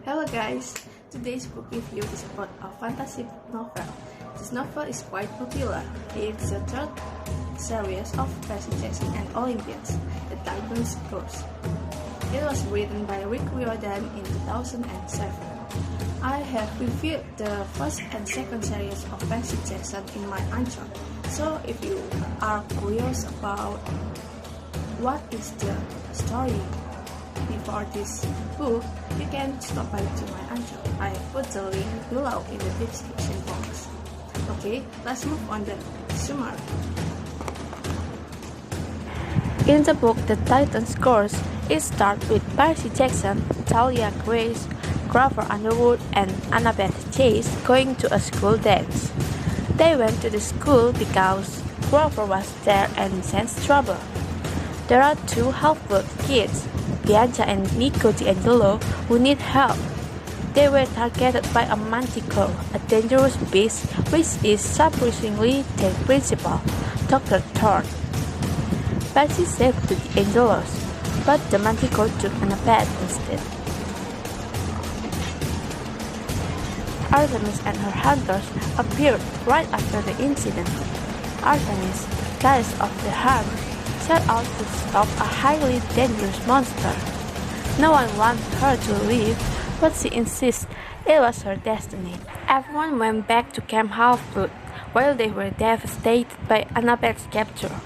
Hello guys, today's book review is about a fantasy novel. This novel is quite popular. It's the third series of Percy and Olympians, the Titans Curse. It was written by Riordan in 2007. I have reviewed the first and second series of Percy Jackson in my channel. So if you are curious about what is the story before this book, you can stop by to my channel. I put the link below in the description box. Okay, let's move on to the summary. In the book The Titans Curse, it starts with Percy Jackson, Talia Grace, Grover Underwood, and Annabeth Chase going to a school dance. They went to the school because Grover was there and sensed trouble. There are two half-blood kids, Bianca and Nico D'Angelo, who need help. They were targeted by a manticore, a dangerous beast which is surprisingly their principal, Dr. Thorne. Percy saved the D'Angelos, but the manticore took Annabeth instead. Artemis and her hunters appeared right after the incident. Artemis, goddess of the hunt, set out to stop a highly dangerous monster. No one wanted her to leave, but she insists it was her destiny. Everyone went back to Camp Half-Blood while they were devastated by Annabeth's capture.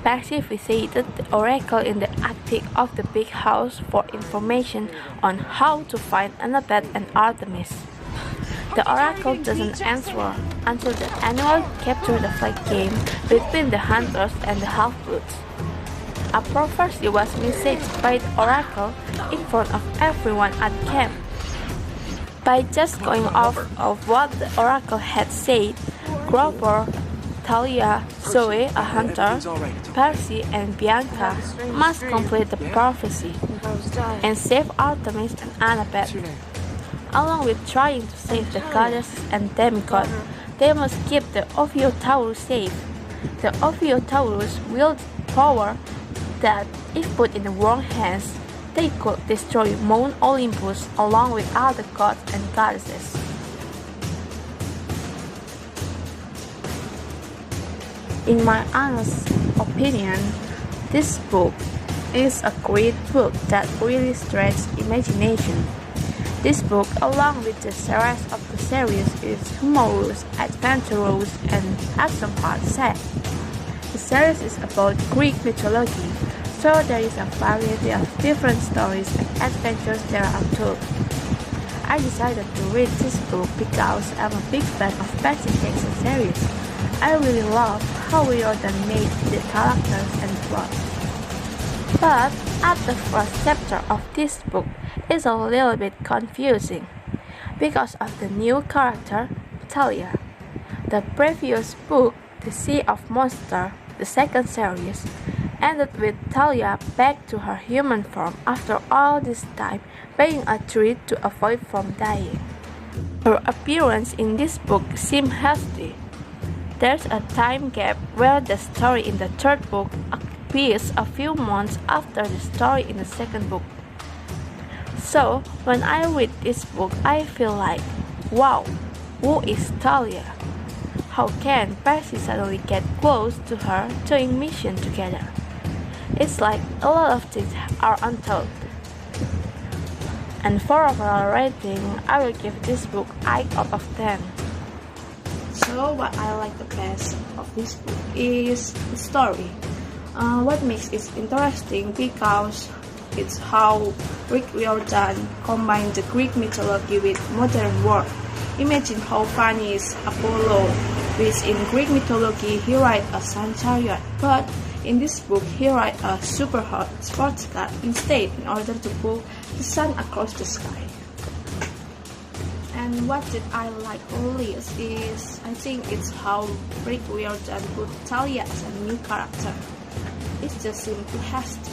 Percy visited the oracle in the attic of the big house for information on how to find Annabeth and Artemis. The oracle doesn't answer until the annual Capture the Flag game between the Hunters and the Half-Bloods. A prophecy was messaged by the oracle in front of everyone at camp. By just going off of what the oracle had said, Grover, Talia, Zoe, a hunter, Percy, and Bianca must complete the prophecy and save Artemis and Annabeth. Along with trying to save the goddess and demigod, they must keep the Ophiotaurus safe. The Ophiotaurus wields power that, if put in the wrong hands, they could destroy Mount Olympus along with other gods and goddesses. In my honest opinion, this book is a great book that really stretches imagination. This book, along with the rest of the series, is humorous, adventurous, and has some part sad. The series is about Greek mythology, so there is a variety of different stories and adventures that are told. I decided to read this book because I'm a big fan of Percy Jackson series. I really love how Riordan made the characters and plot. But at the first chapter of this book is a little bit confusing because of the new character, Talia. The previous book, The Sea of Monsters, the second series, ended with Talia back to her human form after all this time being a treat to avoid from dying. Her appearance in this book seems hasty. There's a time gap where the story in the third book appears a few months after the story in the second book. So, when I read this book, I feel like, wow, who is Talia? How can Percy suddenly get close to her doing mission together? It's like a lot of things are untold. And for overall rating, I will give this book 8 out of 10. So what I like the best of this book is the story. What makes it interesting because it's how Riordan combined the Greek mythology with modern world. Imagine how funny is Apollo, which in Greek mythology he rides a sun chariot, but in this book he rides a super hot sports car instead in order to pull the sun across the sky. And what did I like earliest is I think it's how Riordan put Talia as a new character. It just seemed too hasty.